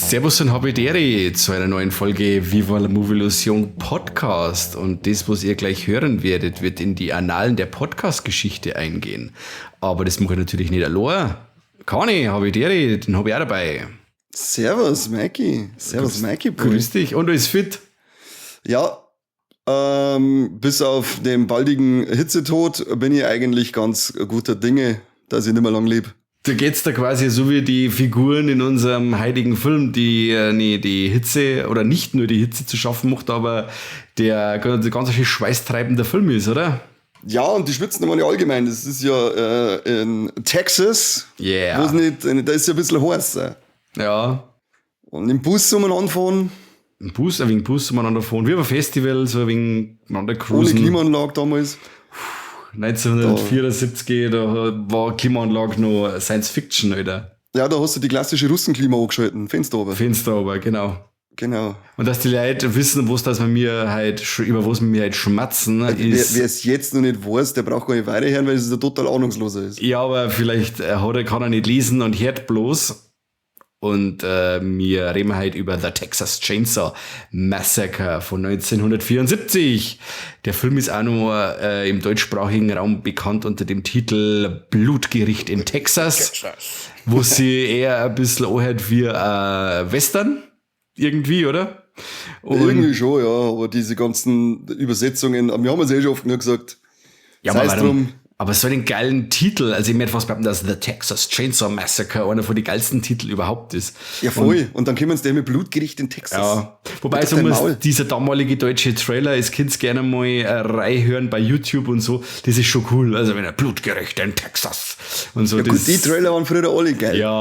Servus und Habidere zu einer neuen Folge Viva la Movilusion Podcast. Und das, was ihr gleich hören werdet, wird in die Annalen der Podcast-Geschichte eingehen. Aber das mache ich natürlich nicht allein. Kani, Habidere, den habe ich auch dabei. Servus, Mikey. Servus, Mikey. Grüß dich. Und alles fit? Ja, bis auf den baldigen Hitzetod bin ich eigentlich ganz guter Dinge, dass ich nicht mehr lang lebe. Da geht's da quasi so wie die Figuren in unserem heutigen Film, die die Hitze oder nicht nur die Hitze zu schaffen macht, aber der ganz schön schweißtreibender Film ist, oder? Ja, und die schwitzen immer nicht allgemein. Das ist ja in Texas, Yeah. wo es nicht, da ist ja ein bisschen heiß. Ja. Und im Bus um anfahren, Ein wenig Bus umeinander fahren, wie auf einem Festival, so ein wenig miteinander ohne cruisen. Klimaanlage damals. 1974, da war Klimaanlage noch Science Fiction, Alter. Ja, da hast du die klassische Russenklima angeschalten, Fenster aber. Fenster aber, genau. Genau. Und dass die Leute wissen, über was wir mir halt schmatzen, ist... Wer es jetzt noch nicht weiß, der braucht gar nicht weiterhören, weil es ja total ahnungsloser ist. Ja, aber vielleicht kann er nicht lesen und hört bloß. Und wir reden halt über The Texas Chainsaw Massacre von 1974. Der Film ist auch noch im deutschsprachigen Raum bekannt unter dem Titel Blutgericht in Texas. Wo sie eher ein bisschen anhört wie Western. Irgendwie, oder? Und Irgendwie schon, ja, aber diese ganzen Übersetzungen, wir haben es ja schon oft genug gesagt. ja, Sei's aber drum. Aber so einen geilen Titel, also ich möchte fast behaupten, dass The Texas Chainsaw Massacre einer von den geilsten Titel überhaupt ist. Ja, voll. Und dann kommen sie mit Blutgericht in Texas. Ja, wobei Bitte so dein muss Maul. dieser damalige deutsche Trailer, es könnt gerne mal reinhören bei YouTube und so, das ist schon cool. Also wenn er Blutgericht in Texas und so. Ja, gut, die Trailer waren früher alle geil. ja,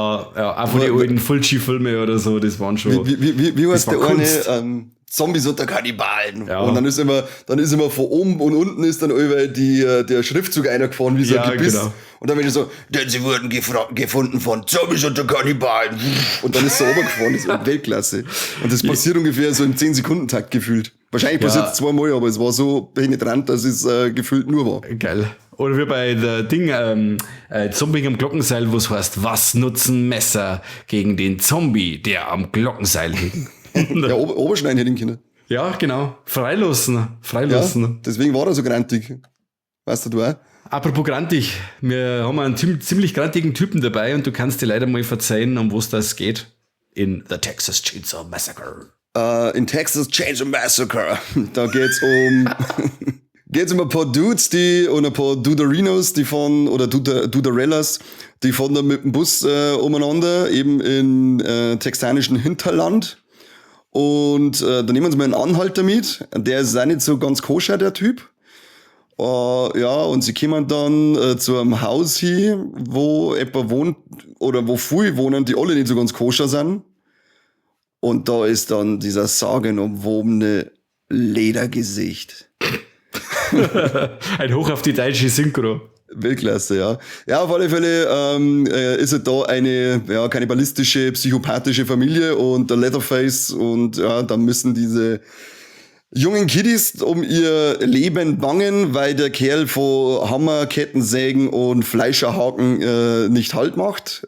auch von den alten Fulci-Filme oder so, das waren schon. Wie heißt war der Kunst. eine? Zombies unter Kannibalen. Ja. Und dann ist immer von oben und unten ist dann über der Schriftzug einer gefahren, wie so Ja, ein Gebiss. genau. Und dann wird so, denn sie wurden gefunden von Zombies unter Kannibalen. Und dann ist so runtergefahren, das war Weltklasse. Und das passiert ungefähr so im 10-Sekunden-Takt gefühlt. Wahrscheinlich passiert es zweimal, aber es war so penetrant, dass es gefühlt nur war. Geil. Oder wie bei der Zombie am Glockenseil, wo es heißt, was nutzen Messer gegen den Zombie, der am Glockenseil hing? Ja, Oberschneiden hätte ich können. Ja, genau. Freilassen. Ja, deswegen war er so grantig. Weißt du auch? Apropos grantig, wir haben einen ziemlich grantigen Typen dabei und du kannst dir leider mal verzeihen, um was das geht in The Texas Chainsaw Massacre. In Texas Chainsaw Massacre, da geht's um ein paar Dudes, und ein paar Duderinos, Duderellas, die fahren dann mit dem Bus umeinander, eben in texanischen Hinterland. Und da nehmen sie mal einen Anhalter mit. Der ist auch nicht so ganz koscher, der Typ. Ja, und sie kommen dann zu einem Haus hin, wo jemand wohnt, oder wo viele wohnen, die alle nicht so ganz koscher sind. Und da ist dann dieser sagenumwobene Ledergesicht. Ein Hoch auf die deutsche Synchro. Weltklasse, ja. Ja, auf alle Fälle ist es da eine kannibalistische, psychopathische Familie und der Leatherface und ja, dann müssen diese jungen Kiddies um ihr Leben bangen, weil der Kerl von Hammer, Kettensägen und Fleischerhaken nicht Halt macht.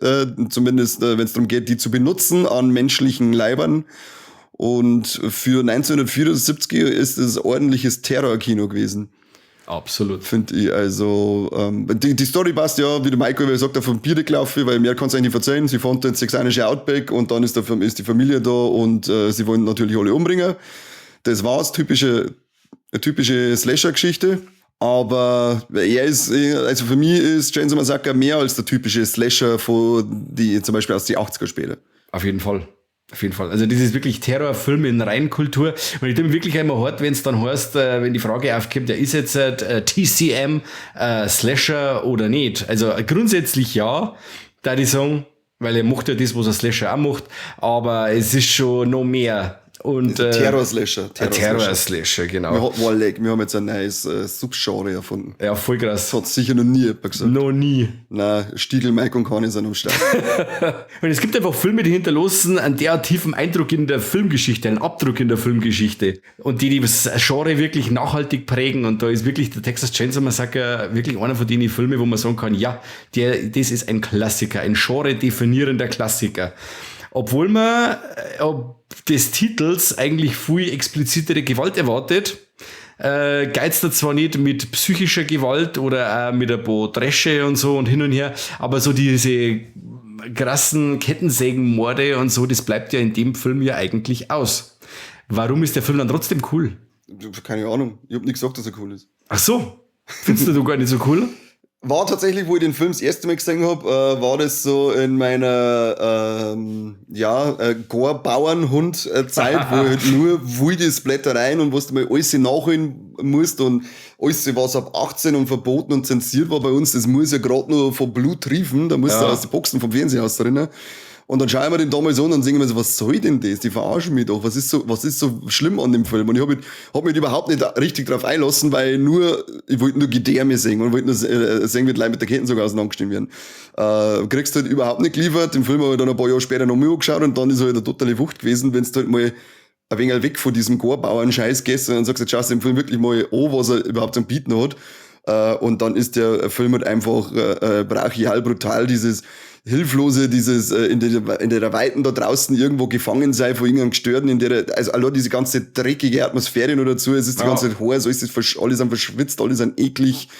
Zumindest, wenn es darum geht, die zu benutzen an menschlichen Leibern. Und für 1974 ist es ordentliches Terrorkino gewesen. Absolut. Finde ich, also, die Story passt ja, wie der Michael sagt, auf vom Bier gelaufen, weil mehr kann es eigentlich nicht erzählen. Sie fahren da ins texanische Outback und dann ist die Familie da und sie wollen natürlich alle umbringen. Das war's, typische Slasher-Geschichte. Aber also für mich ist Chainsaw Massacre mehr als der typische Slasher zum Beispiel aus den 80er später. Auf jeden Fall. Auf jeden Fall. Also das ist wirklich Terrorfilm in Reinkultur. Und ich tue mir wirklich einmal hart, wenn es dann heißt, wenn die Frage aufkommt, der ist jetzt TCM Slasher oder nicht. Also grundsätzlich ja, da die sagen, weil er macht ja das, was ein Slasher auch macht, aber es ist schon noch mehr Und Terror-Slasher. Terror-Slasher, genau. Wir haben jetzt ein neues Subgenre erfunden. Ja, voll krass. Das hat sicher noch nie jemand gesagt. Noch nie. Nein, Stiegel, Mike und Kani sind am Start. Und es gibt einfach Filme, die hinterlassen einen derart tiefen Eindruck in der Filmgeschichte, einen Abdruck in der Filmgeschichte. Und die das Genre wirklich nachhaltig prägen. Und da ist wirklich der Texas Chainsaw Massacre wirklich einer von den Filmen, wo man sagen kann, ja, das ist ein Klassiker, ein genre-definierender Klassiker. Obwohl man des Titels eigentlich viel explizitere Gewalt erwartet, geizt er zwar nicht mit psychischer Gewalt oder auch mit ein paar Dresche und so und hin und her, aber so diese krassen Kettensägenmorde und so, das bleibt ja in dem Film ja eigentlich aus. Warum ist der Film dann trotzdem cool? Keine Ahnung. Ich habe nicht gesagt, dass er cool ist. Ach so, findest du gar nicht so cool? War tatsächlich, wo ich den Film das erste Mal gesehen habe, war das so in meiner Gore-Bauernhund-Zeit, wo halt nur wilde Splattereien und was du mal alles nachholen musst und alles, was ab 18 und verboten und zensiert war bei uns, das muss ja gerade nur von Blut triefen, da musst du aus den Boxen vom Fernsehen aus drinnen. Und dann schauen wir den damals an und singen wir so, was soll denn das? Die verarschen mich doch. Was ist so schlimm an dem Film? Und ich hab mich überhaupt nicht richtig drauf einlassen, weil ich wollte nur Gedärme sehen und wollte nur sehen, wie die Leute mit der Ketten sogar auseinandergestellt werden. Kriegst du halt überhaupt nicht geliefert. Den Film habe ich dann ein paar Jahre später noch mal angeschaut und dann ist halt eine totale Wucht gewesen, wenn du halt mal ein wenig weg von diesem Gore-Bauern-Scheiß gehst und sagst, jetzt schaust du den Film wirklich mal an, was er überhaupt zum Bieten hat. Und dann ist der Film halt einfach brachial brutal, dieses Hilflose, dieses in der Weiten da draußen irgendwo gefangen sein von irgendeinem Gestörten, also allein diese ganze dreckige Atmosphäre noch dazu, es ist die ganze Zeit heiß, alle sind verschwitzt, alle sind eklig.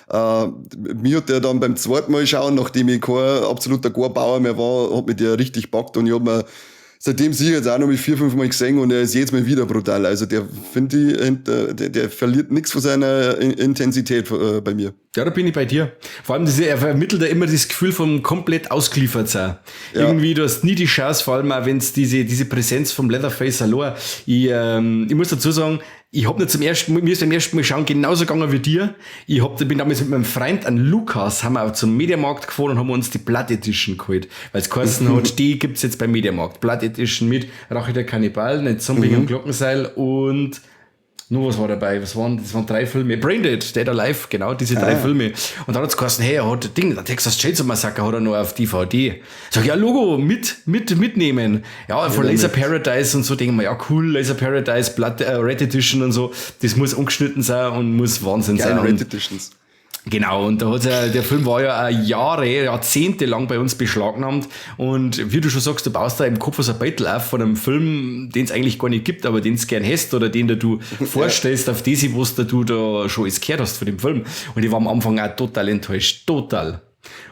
Mir hat der dann beim zweiten Mal schauen, nachdem ich kein absoluter Gorbauer mehr war, hat mich der richtig gepackt und ich hab mir seitdem sie jetzt auch noch mit 4-5 Mal gesehen und er ist jedes Mal wieder brutal. Also der der verliert nichts von seiner Intensität bei mir. Ja, da bin ich bei dir. Vor allem, er vermittelt ja immer das Gefühl vom komplett ausgeliefert sein. Ja. Irgendwie, du hast nie die Chance, vor allem auch wenn es diese Präsenz vom Leatherface allein. Ich muss dazu sagen, mir ist beim ersten Mal schauen genauso gegangen wie dir. Bin damals mit meinem Freund, an Lukas, haben wir auch zum Mediamarkt gefahren und haben uns die Blood Edition geholt. Weil es geheißen hat, die gibt's jetzt beim Mediamarkt. Blood Edition mit Rache der Kannibalen, ein Zombie am Glockenseil und nur was war dabei? Das waren 3 Filme. Braindead, Dead Alive, genau, diese 3 Filme. Und dann hat's geheißen, hey, er hat der Texas Chainsaw Massacre hat er noch auf DVD. Sag, ja, Logo, mitnehmen. Ja, von Laser Paradise und so, denken wir, ja, cool, Laser Paradise, Red Edition und so. Das muss ungeschnitten sein und muss Wahnsinn sein. Red Editions. Genau, und der Film war ja Jahrzehnte lang bei uns beschlagnahmt und wie du schon sagst, du baust da im Kopf so ein Battle auf von einem Film, den es eigentlich gar nicht gibt, aber den es gern hast oder den du vorstellst auf das, was du da schon alles gehört hast von dem Film. Und ich war am Anfang auch total enttäuscht, total.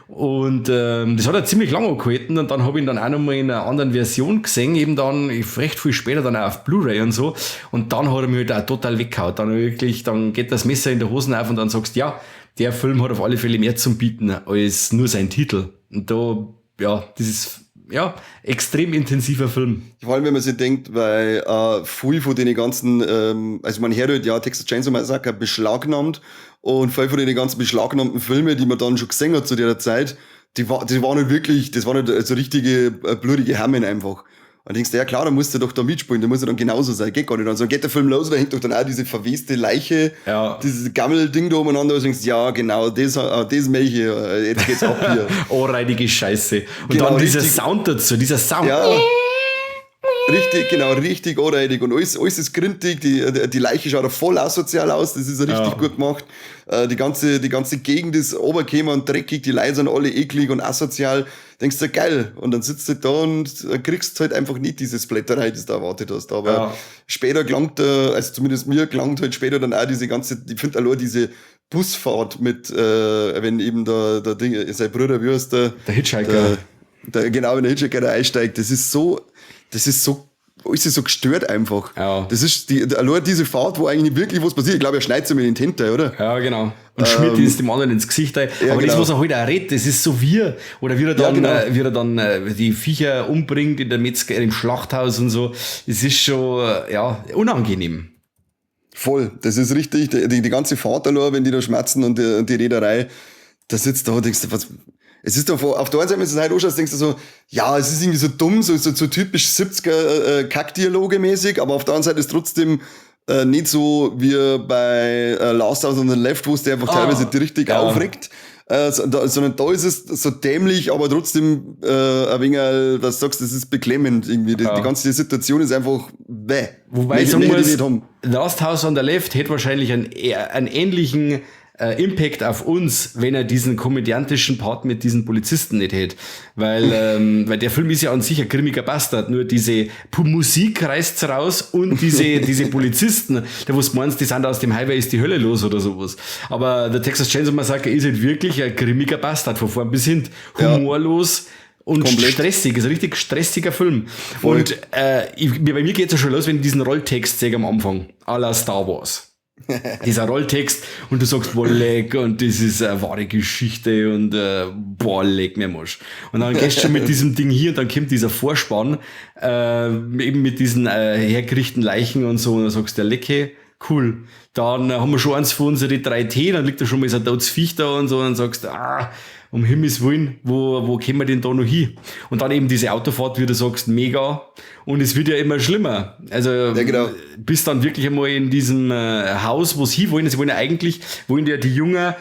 Und das hat er ziemlich lange angehalten und dann habe ich ihn dann auch nochmal in einer anderen Version gesehen, eben dann recht viel später dann auch auf Blu-ray und so und dann hat er mich halt auch total weggehauen. Dann geht das Messer in der Hosen auf und dann sagst du, ja, der Film hat auf alle Fälle mehr zum Bieten als nur sein Titel. Und das ist extrem intensiver Film. Vor allem, wenn man sich denkt, weil viel von den ganzen, also man hört halt, ja, Texas Chainsaw Massacre beschlagnahmt und viel von den ganzen beschlagnahmten Filmen, die man dann schon gesehen hat zu der Zeit, das waren halt so richtige blutige Hammen einfach. Und denkst du, ja klar, da musst du doch da mitspielen, da muss er dann genauso sein, geht gar nicht. Dann so geht der Film los, da hängt doch dann auch diese verweste Leiche, dieses Gammelding da umeinander, und du denkst, ja genau, das Melche, jetzt geht's ab hier. Anreidige Scheiße. Und genau, dann dieser Sound dazu, dieser Sound. Ja. Richtig anreidig und alles ist grintig, die Leiche schaut auch voll asozial aus, das ist richtig gut gemacht. Die ganze Gegend ist runtergekommen und dreckig, die Leute sind alle eklig und asozial. Denkst du, geil. Und dann sitzt du da und kriegst halt einfach nicht diese Splatterei, die du da erwartet hast. Aber später gelangt, also zumindest mir gelangt halt später dann auch diese ganze, ich finde allein diese Busfahrt mit, wenn eben der Ding, sein Bruder, wie heißt der? Der Hitchhiker. Genau, wenn der Hitchhiker da einsteigt, das ist so alles ist so gestört einfach. Ja. Das ist allein diese Fahrt, wo eigentlich nicht wirklich was passiert. Ich glaube, er schneidet sich mit den Tinte, oder? Ja, genau. Und schmiert ist dem anderen ins Gesicht ein. Ja, aber genau. das, was er halt auch redet, das ist so oder wie er dann die Viecher umbringt in der Metzger, im Schlachthaus und so. Das ist schon, unangenehm. Voll. Das ist richtig. Die ganze Fahrt allein, wenn die da schmerzen und die Reederei, da sitzt da und denkst du, was, Es ist auf der einen Seite, wenn du es halt anschaust, denkst du so, ja, es ist irgendwie so dumm, so typisch 70er Kackdialoge mäßig, aber auf der anderen Seite ist trotzdem nicht so wie bei Last House on the Left, wo es dir einfach teilweise richtig aufregt. Sondern da ist es so dämlich, aber trotzdem ein wenig, was du sagst, das ist beklemmend irgendwie. Die ganze Situation ist einfach Wobei ich sagen muss, Last House on the Left hätte wahrscheinlich einen ähnlichen Impact auf uns, wenn er diesen komödiantischen Part mit diesen Polizisten nicht hätte. Weil der Film ist ja an sich ein grimmiger Bastard, nur diese Musik reißt's raus und diese Polizisten, da wo du meinst, die sind aus dem Highway ist die Hölle los oder sowas. Aber der Texas Chainsaw Massacre ist halt wirklich ein grimmiger Bastard, von vorn bis hin. Humorlos. Und komplett stressig, ist ein richtig stressiger Film. Voll. Und bei mir geht's ja schon los, wenn ich diesen Rolltext sehe am Anfang, à la Star Wars. Dieser Rolltext und du sagst, boah, leck, und das ist eine wahre Geschichte und boah, leck mir Marsch. Und dann gehst du schon mit diesem Ding hier und dann kommt dieser Vorspann, eben mit diesen hergerichteten Leichen und so, und dann sagst du, lecke, cool. Dann haben wir schon eins von unseren 3T, dann liegt da schon mal so ein totes Viech da und so, und dann sagst du, um Himmels Willen, wo kommen wir denn da noch hin? Und dann eben diese Autofahrt, wie du sagst, mega. Und es wird ja immer schlimmer. Also, ja, genau. Bis dann wirklich einmal in diesem Haus, wo sie hinwollen. Sie wollen ja eigentlich, wollen ja die Jungen,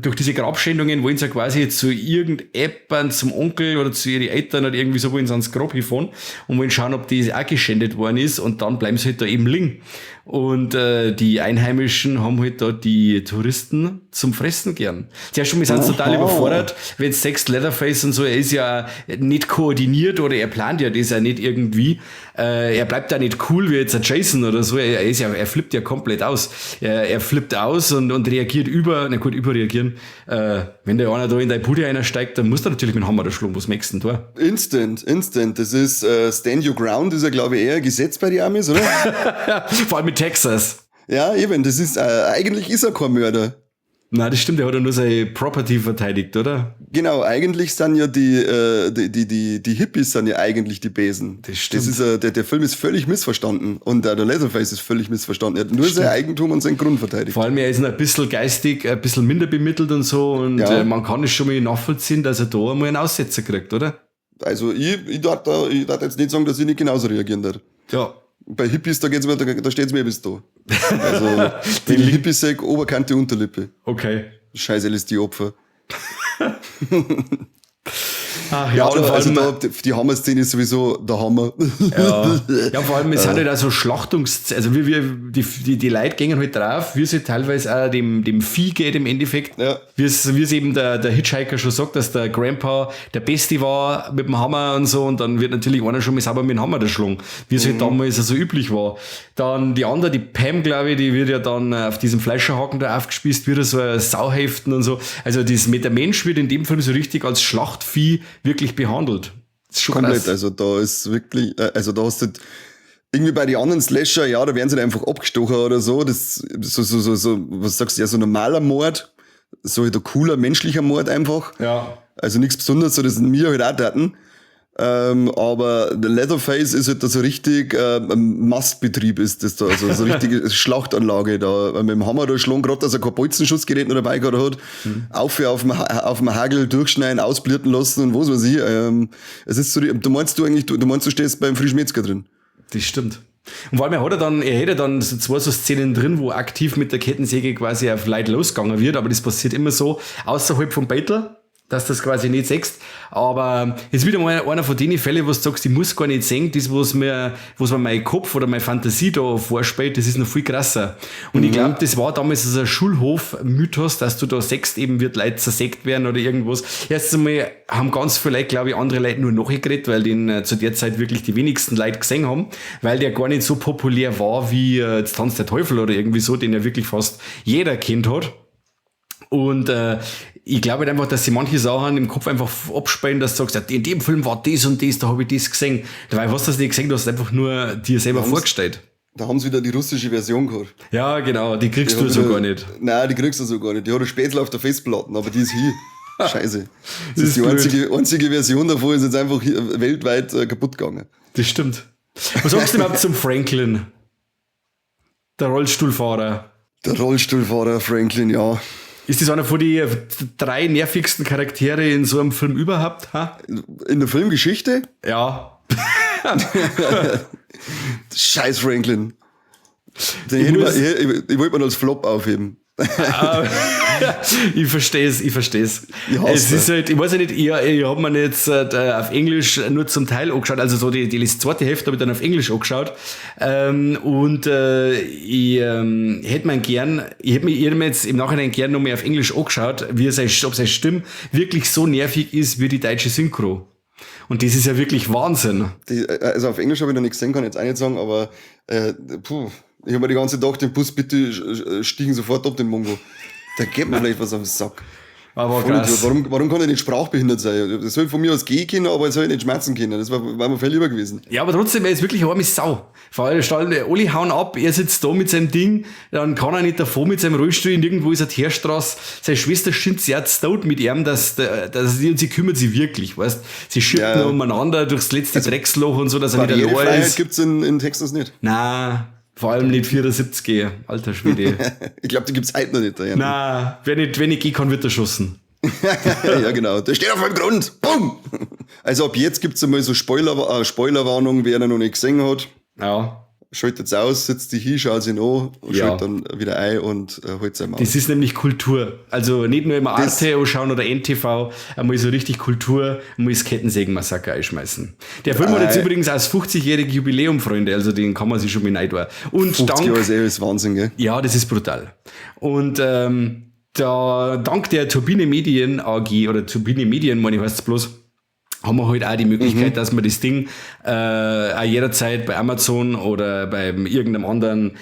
durch diese Grabschändungen, wollen sie ja quasi zu irgendjemandem, zum Onkel oder zu ihren Eltern oder irgendwie so, wollen sie ans Grab hinfahren und wollen schauen, ob die auch geschändet worden ist. Und dann bleiben sie halt da eben liegen. Und die Einheimischen haben halt da die Touristen zum Fressen gern. Ja, schon, wir sind total überfordert, wenn Sex Leatherface und so, er ist ja nicht koordiniert oder er plant ja das ja nicht irgendwie. Er bleibt da nicht cool wie jetzt ein Jason oder so. Er flippt ja komplett aus. Er flippt aus und reagiert überreagieren. Wenn der einer da in deine Bude einsteigt, dann muss der natürlich mit dem Hammer da schlagen. Was merkst du denn da? Instant. Das ist Stand Your Ground, ist ja, glaube ich, eher Gesetz bei den Amis, oder? Vor allem mit Texas. Ja, eben, das ist, eigentlich ist er kein Mörder. Nein, das stimmt, er hat ja nur seine Property verteidigt, oder? Genau, eigentlich sind ja die Hippies sind ja eigentlich die Besen. Das stimmt. Das ist, der Film ist völlig missverstanden und der Leatherface ist völlig missverstanden. Er hat nur sein Eigentum und seinen Grund verteidigt. Vor allem, er ist ein bisschen geistig, ein bisschen minder bemittelt und so und man kann es schon mal nachvollziehen, dass er da einmal einen Aussetzer kriegt, oder? Also ich darf jetzt nicht sagen, dass ich nicht genauso reagieren darf. Ja. Bei Hippies, da steht's mir bis da. Also, wenn ich Hippies sag, Oberkante, Unterlippe. Okay. Scheiße, LSD-Opfer. Ach, ja, vor allem, die Hammer-Szene ist sowieso der Hammer. Ja, vor allem, es hat halt auch so also die Leute gehen halt drauf, wie es halt teilweise auch dem Vieh geht im Endeffekt. Ja. Wie es eben der Hitchhiker schon sagt, dass der Grandpa der Beste war mit dem Hammer und so, und dann wird natürlich einer schon mal sauber mit dem Hammer erschlagen, wie es halt damals so üblich war. Dann die andere, die Pam, glaube ich, die wird ja dann auf diesem Fleischerhaken da aufgespießt, wieder so ein Sauheften und so. Also der Mensch wird in dem Film so richtig als Schlachtvieh wirklich behandelt. Das ist schon komplett, krass. Also da ist wirklich, also da hast du irgendwie bei den anderen Slasher, ja, da werden sie einfach abgestochen oder so, das so, was sagst du, ja, so ein normaler Mord, so halt ein cooler menschlicher Mord einfach. Ja. Also nichts Besonderes, so das sind wir halt auch Daten. Aber der Leatherface ist halt da so richtig, ein Mastbetrieb ist das da, also so richtige Schlachtanlage da, mit dem Hammer da schlagen, gerade dass er kein Bolzenschussgerät noch dabei gehabt hat, auf dem Hagel durchschneiden, ausblirten lassen und was weiß ich. Es ist so, du meinst, du stehst beim Frischmetzger drin. Das stimmt. Und vor allem er hätte dann so zwei so Szenen drin, wo aktiv mit der Kettensäge quasi auf Leute losgegangen wird, aber das passiert immer so außerhalb vom Beitel, dass das quasi nicht siehst. Aber jetzt wieder mal einer von den Fällen, wo du sagst, ich muss gar nicht sehen, das, was mir mein Kopf oder meine Fantasie da vorspielt, das ist noch viel krasser. Und ich glaube, das war damals so ein Schulhof-Mythos, dass du da siehst, eben wird Leute zersägt werden oder irgendwas. Erst einmal haben ganz viele Leute, glaube ich, andere Leute nur nachgeredet, weil den zu der Zeit wirklich die wenigsten Leute gesehen haben, weil der gar nicht so populär war wie jetzt Tanz der Teufel oder irgendwie so, den ja wirklich fast jeder kennt hat. Und ich glaube halt einfach, dass sie manche Sachen im Kopf einfach abspielen, dass du sagst, ja, in dem Film war das und das, da habe ich das gesehen. Dabei hast du das nicht gesehen, du hast einfach nur dir selber vorgestellt. Da haben sie wieder die russische Version gehabt. Ja, genau, die kriegst du so gar nicht. Nein, die kriegst du so gar nicht. Die hat ein Spätzle auf der Festplatte, aber die ist hier. Scheiße. Das ist die einzige Version davon, ist jetzt einfach weltweit kaputt gegangen. Das stimmt. Was sagst du überhaupt zum Franklin? Der Rollstuhlfahrer. Der Rollstuhlfahrer Franklin, ja. Ist das einer von den 3 nervigsten Charaktere in so einem Film überhaupt? Ha? In der Filmgeschichte? Ja. Scheiß Franklin. Ich wollte mir als Flop aufheben. Ich versteh's. Ich Es ist halt, ich weiß ja nicht, ich hab mir jetzt auf Englisch nur zum Teil angeschaut, also so die zweite Hälfte habe ich dann auf Englisch angeschaut. Ich hätte mir jetzt im Nachhinein gern noch mehr auf Englisch angeschaut, ob seine Stimme wirklich so nervig ist wie die deutsche Synchro. Und das ist ja wirklich Wahnsinn. Also auf Englisch habe ich noch nichts gesehen, kann ich jetzt auch nicht sagen, aber ich habe mir die ganze Zeit gedacht, den Bus bitte stiegen sofort ab, den Mongo. Da geht mir vielleicht was auf den Sack. Aber krass. Warum kann er nicht sprachbehindert sein? Das soll von mir aus gehen können, aber er soll nicht schmerzen können. Das war mir viel lieber gewesen. Ja, aber trotzdem, er ist wirklich eine arme Sau. Vor allem, alle hauen ab, er sitzt da mit seinem Ding, dann kann er nicht davor mit seinem Rollstuhl, irgendwo ist eine Teerstraße. Seine Schwester schimpft sehr tot mit ihm, dass sie kümmert sich wirklich, weißt? Sie schimpft nur umeinander durchs letzte Drecksloch und so, dass er nicht allein ist. Gibt's in Texas nicht? Nein. Vor allem nicht 74, alter Schwede. Ich glaube, die gibt's heute noch nicht. Ja. Nein, wenn ich gehen kann, wird erschossen. Ja, genau. Der steht auf meinem Grund. Bumm! Also ab jetzt gibt's einmal so Spoilerwarnung, wer er noch nicht gesehen hat. Ja. Schaltet's aus, setzt die hin, schaut ihn an, schaltet dann wieder ein und holt's einmal. Das ist nämlich Kultur. Also nicht nur immer Arte anschauen oder NTV, einmal so richtig Kultur, einmal das Kettensägen-Massaker einschmeißen. Der Film hat jetzt übrigens auch das 50-jährige Jubiläum, Freunde, also den kann man sich schon mit reintun. Und 50 Jahre ist Wahnsinn, gell? Ja, das ist brutal. Und dank der Turbine Medien AG, oder Turbine Medien, meine ich, heißt es bloß, haben wir halt auch die Möglichkeit, dass man das Ding auch jederzeit bei Amazon oder bei irgendeinem anderen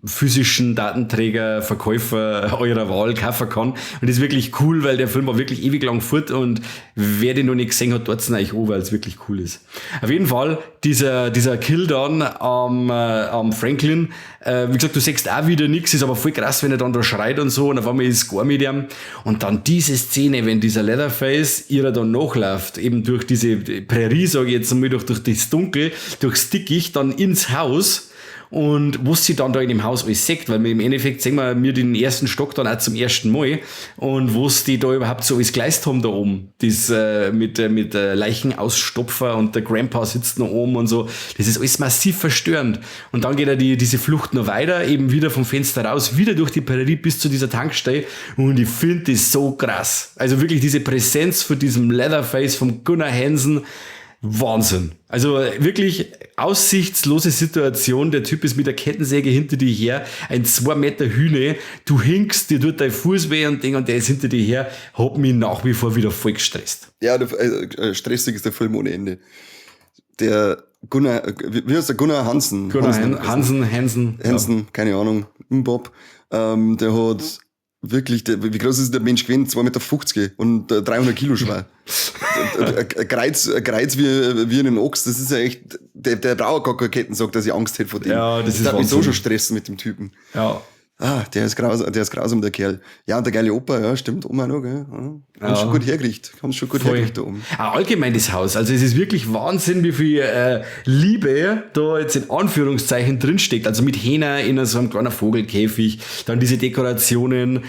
physischen Datenträger, Verkäufer eurer Wahl kaufen kann. Und das ist wirklich cool, weil der Film war wirklich ewig lang fort und wer den noch nicht gesehen hat, dort euch an, weil es wirklich cool ist. Auf jeden Fall, dieser Kill dann am Franklin, wie gesagt, du siehst auch wieder nichts, ist aber voll krass, wenn er dann da schreit und so und auf einmal ist es gar mit ihm. Und dann diese Szene, wenn dieser Leatherface ihrer dann nachläuft, eben durch diese Prärie, sage ich jetzt einmal, durch das Dunkel, durchs Dickicht, dann ins Haus. Und was sie dann da in dem Haus alles sagt, weil wir im Endeffekt sehen wir den ersten Stock dann auch zum ersten Mal und was die da überhaupt so alles geleistet haben da oben, das mit Leichenausstopfer und der Grandpa sitzt noch oben und so, das ist alles massiv verstörend. Und dann geht diese Flucht noch weiter, eben wieder vom Fenster raus, wieder durch die Prärie bis zu dieser Tankstelle und ich finde das so krass. Also wirklich diese Präsenz von diesem Leatherface, vom Gunnar Hansen, Wahnsinn. Also wirklich aussichtslose Situation. Der Typ ist mit der Kettensäge hinter dir her. Ein 2 Meter Hühne. Du hinkst, dir tut dein Fuß weh und der ist hinter dir her. Hat mich nach wie vor wieder voll gestresst. Ja, stressig ist der Film ohne Ende. Der Gunnar, wie heißt der? Gunnar Hansen. Hansen, keine Ahnung. Bob. Der hat wirklich, wie groß ist der Mensch gewesen? 2,50 Meter und 300 Kilo schwer. Ein Kreuz wie einen Ochs, das ist ja echt, der braucht gar keine Ketten, sagt, dass ich Angst hätte vor dem. Ja, das ist hat mich so schon stressen mit dem Typen. Ja. Der ist grausam, der Kerl. Ja, und der geile Opa, ja, stimmt, Oma noch, gell. Haben schon gut hergekriegt. Da oben. Auch allgemein das Haus. Also es ist wirklich Wahnsinn, wie viel Liebe da jetzt in Anführungszeichen drinsteckt. Also mit Hähner in so einem kleinen Vogelkäfig, dann diese Dekorationen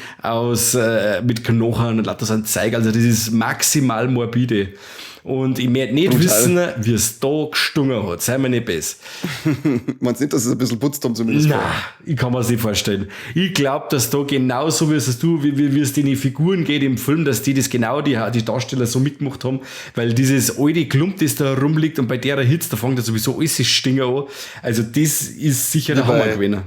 mit Knochen und lauter so ein Zeug. Also das ist maximal morbide. Und ich möchte nicht wissen, wie es da gestungen hat. Sei mir nicht besser. Meinst du nicht, dass es ein bisschen putzt haben zumindest? Nein, ich kann mir das nicht vorstellen. Ich glaube, dass da genauso, wie es den Figuren geht im Film, dass die das genau, die Darsteller so mitgemacht haben, weil dieses alte Klump, das da rumliegt und bei der Hitze, da fängt ja sowieso alles Stinger an. Also das ist sicher der Hammer gewesen.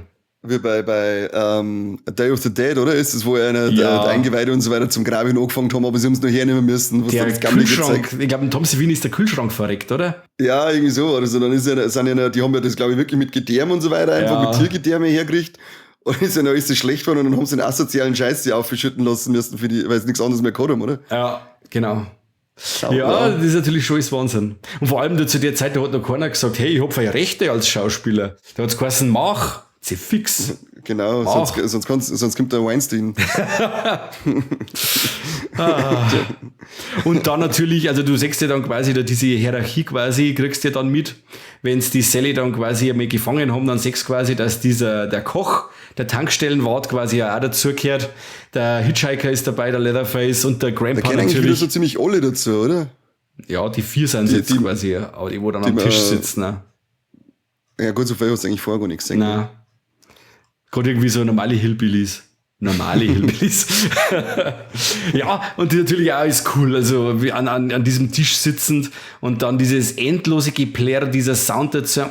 Wie bei Day of the Dead, oder? Ist das, wo einer der Eingeweide und so weiter zum Graben angefangen haben, aber sie haben es noch hernehmen müssen. Was der Kühlschrank, ich glaube, in Tom Savini ist der Kühlschrank verreckt, oder? Ja, irgendwie so. Also dann die haben ja das, glaube ich, wirklich mit Gedärm und so weiter, einfach mit Tiergedärme hergekriegt. Und ist ja noch alles schlecht geworden und dann haben sie den asozialen Scheiß die aufschütten lassen müssen, weil sie nichts anderes mehr gehabt haben, oder? Ja, genau. Ja, das ist natürlich schon Wahnsinn. Und vor allem zu der Zeit, da hat noch keiner gesagt, hey, ich hab ja Rechte als Schauspieler. Da hat's geheißen, mach. Sie fix. Genau, sonst kommt der Weinstein. Und dann natürlich, also du siehst ja dann quasi da diese Hierarchie quasi, kriegst du ja dann mit, wenn's die Sally dann quasi einmal gefangen haben, dann siehst du quasi, dass der Koch, der Tankstellenwart quasi auch dazugehört, der Hitchhiker ist dabei, der Leatherface und der Da Grandpa kennen eigentlich wieder natürlich. so ziemlich alle dazu, oder? Ja, die 4 sind jetzt die- quasi, aber die, wo dann die am Tisch man- sitzen. Ne? Ja gut, so viel hast du eigentlich vorher gar nichts gesehen. Nein. Gerade irgendwie so normale Hillbillies. Ja, und die natürlich auch ist cool, also wie an diesem Tisch sitzend und dann dieses endlose Geplärr, dieser Sound dazu.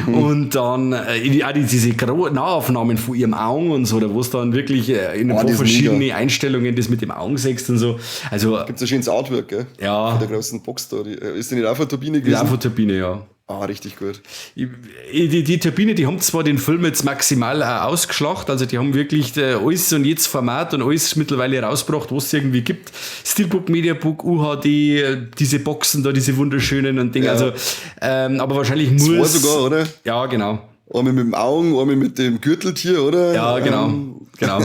Und dann auch diese Nahaufnahmen von ihrem Augen und so, da wo es dann wirklich in ein Oh, paar das ist verschiedene mega. Einstellungen das mit dem Augen sechst und so. Also Gibt's ein schönes Artwork, gell? Ja. Von der großen Box da. Ist die nicht auch von Turbine gewesen? ja, von Turbine, ja. Ah, richtig gut. Die Turbine, die haben zwar den Film jetzt maximal auch ausgeschlacht, also die haben wirklich alles und jedes Format und alles mittlerweile rausgebracht, was es irgendwie gibt. Steelbook, Mediabook, UHD, diese Boxen da, diese wunderschönen und Dinge. Ja. Also, aber wahrscheinlich Zwei muss... sogar, oder? Ja, genau. Einmal mit dem Augen, einmal mit dem Gürteltier, oder? Ja, genau. Genau.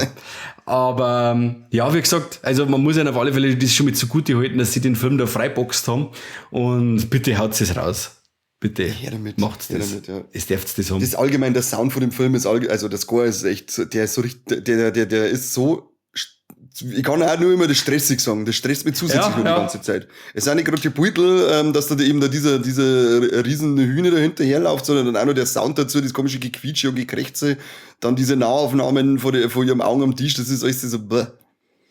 Aber ja, wie gesagt, also man muss ja auf alle Fälle das schon mit zugute halten, dass sie den Film da freiboxt haben und bitte haut es raus. Bitte, Her damit, macht's her das. damit, ja. Es dürft's das haben. Das ist allgemein, der Sound von dem Film ist also der Score ist echt, der ist so richtig, der ist so, ich kann auch nur immer das stressig sagen, das stresst mich zusätzlich Ja, nur die ja. ganze Zeit. Es sind nicht gerade die Beutel, dass da eben da diese riesen Hühner dahinter herläuft, sondern dann auch noch der Sound dazu, das komische Gequietsche und Gekrächze, dann diese Nahaufnahmen von ihrem Augen am Tisch, das ist alles so,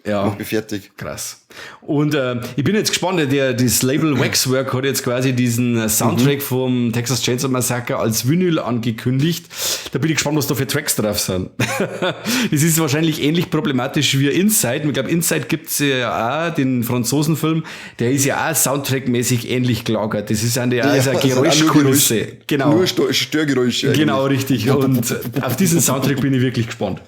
Ja. mach mich fertig. Krass. Und ich bin jetzt gespannt, das Label Waxwork hat jetzt quasi diesen Soundtrack vom Texas Chainsaw Massacre als Vinyl angekündigt. Da bin ich gespannt, was da für Tracks drauf sind. Das ist wahrscheinlich ähnlich problematisch wie Inside. Ich glaube, Inside gibt's ja auch, den Franzosenfilm, der ist ja auch soundtrackmäßig ähnlich gelagert. Das ist ja eine das sind auch nur Geräuschkulisse. Genau. Nur Störgeräusche. Genau, richtig. Und auf diesen Soundtrack bin ich wirklich gespannt.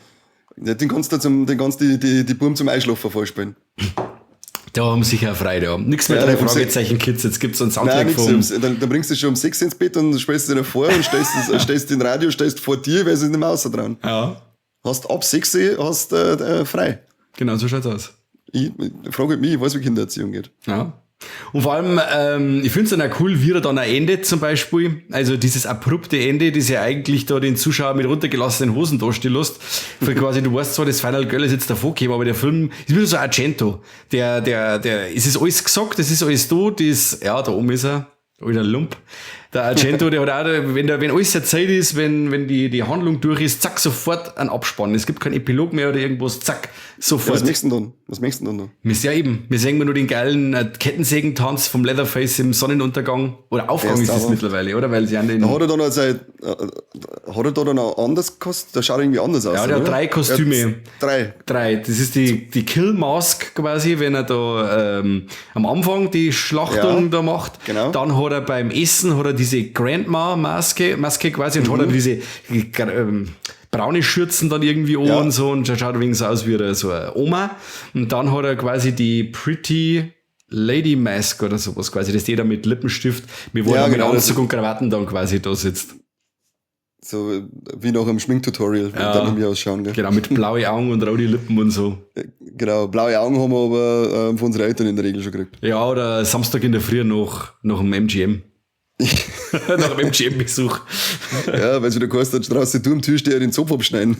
Ja, den kannst du die Burm zum Einschlafen vorspielen. Da haben sie sicher Freude. Ja. Nichts mehr Ja, drei um Fragezeichen Kids. Jetzt gibt's so einen Nein, Soundtrack nix. vom... Dann bringst du dich schon um 6 ins Bett und stellst dich vor und stellst den Radio, stellst vor dir, weil sie nicht mehr außer dran. Ja, Hast ab 6 hast frei. genau, so schaut's aus. Ich frage mich, ich weiß, wie Kindererziehung geht. Ja. Und vor allem, ich finde es dann auch cool, wie er dann auch endet zum Beispiel. Also dieses abrupte Ende, das ja eigentlich da den Zuschauer mit runtergelassenen Hosen dastehen lässt. Für quasi, du weißt zwar, das Final Girl ist jetzt davor gekommen, aber der Film ist wieder so Argento. Es ist alles gesagt, es ist alles da, ja, da oben ist er, alter Lump. Der Argento, der hat auch, wenn alles erzählt ist, wenn die Handlung durch ist, zack, sofort ein Abspann. Es gibt keinen Epilog mehr oder irgendwas, zack, Ja, sofort. was möchtest du denn dann? Was möchtest du denn dann? Ja, eben. Wir sehen nur den geilen Kettensägentanz vom Leatherface im Sonnenuntergang. Oder Aufgang Der ist ist es sauber. mittlerweile, oder? Weil sie an den... Da hat er dann also, hat er da dann auch anders gekostet? Der schaut irgendwie anders aus. Ja, der hat oder? 3 Kostüme. Er hat 3. 3. Das ist die Kill Mask quasi, wenn er da am Anfang die Schlachtung Ja, da macht. genau. Dann hat er beim Essen diese Grandma-Maske quasi und hat er diese braune Schürzen dann irgendwie an Ja. und so und schaut ein wenig so aus wie so eine Oma. Und dann hat er quasi die Pretty Lady Mask oder sowas quasi, das jeder mit Lippenstift, mit wo Ja, er mit genau, Anzug das- und Krawatten dann quasi da sitzt. So wie nach einem Schminktutorial, Ja. da bei mir ausschauen. Gell? Genau, mit blauen Augen und rote Lippen und so. Genau, blaue Augen haben wir aber von unseren Eltern in der Regel schon gekriegt. Ja, oder Samstag in der Früh nach dem MGM. Nach dem MGM-Besuch. Ja, weil es wieder geheißen hat, draußen du am Türsteher den Zopf abschneiden.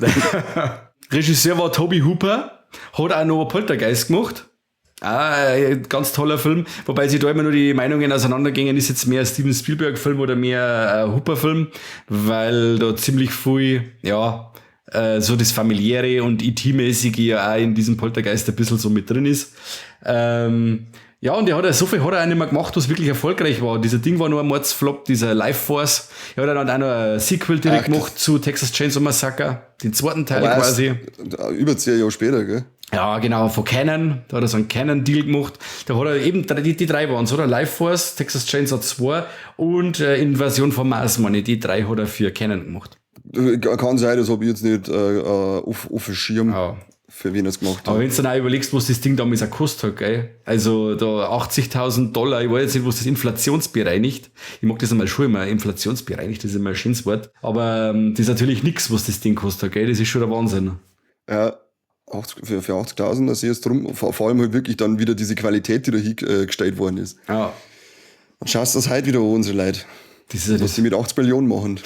Regisseur war Toby Hooper, hat auch noch Poltergeist gemacht. Ein ganz toller Film, wobei sich da immer nur die Meinungen auseinandergingen, ist jetzt mehr ein Steven Spielberg-Film oder mehr ein Hooper-Film, weil da ziemlich viel, ja, so das familiäre und IT-mäßige ja auch in diesem Poltergeist ein bisschen so mit drin ist. Ja, und so viel hat er auch nicht mehr gemacht, was wirklich erfolgreich war. Dieser Ding war nur ein Mordsflop, dieser Life Force. Er hat dann auch noch ein Sequel direkt Ach, gemacht zu Texas Chainsaw Massacre, den zweiten Teil Aber quasi. erst über 10 Jahre später, gell? Ja, genau, von Canon. Da hat er so einen Canon-Deal gemacht. Da hat er eben, die 3 waren es, oder? Life Force, Texas Chainsaw 2 und Invasion von Mars Money. Die 3 hat er für Canon gemacht. Kann sein, das habe ich jetzt nicht auf dem Schirm, Ja. für wen er es gemacht Aber hat. wenn du dann auch überlegst, was das Ding damals auch gekostet hat, gell? Also da $80.000, ich weiß jetzt nicht, was das inflationsbereinigt. Ich mag das einmal schon immer, inflationsbereinigt, das ist immer ein schönes Wort. Aber das ist natürlich nichts, was das Ding kostet, gell? Das ist schon der Wahnsinn. Ja, für 80.000, da sehe ich es drum. Vor allem halt wirklich dann wieder diese Qualität, die da hingestellt worden ist. Ja. Und schaust das heute wieder an, unsere Leute. Das ist ja Was sie mit 80 Millionen machen.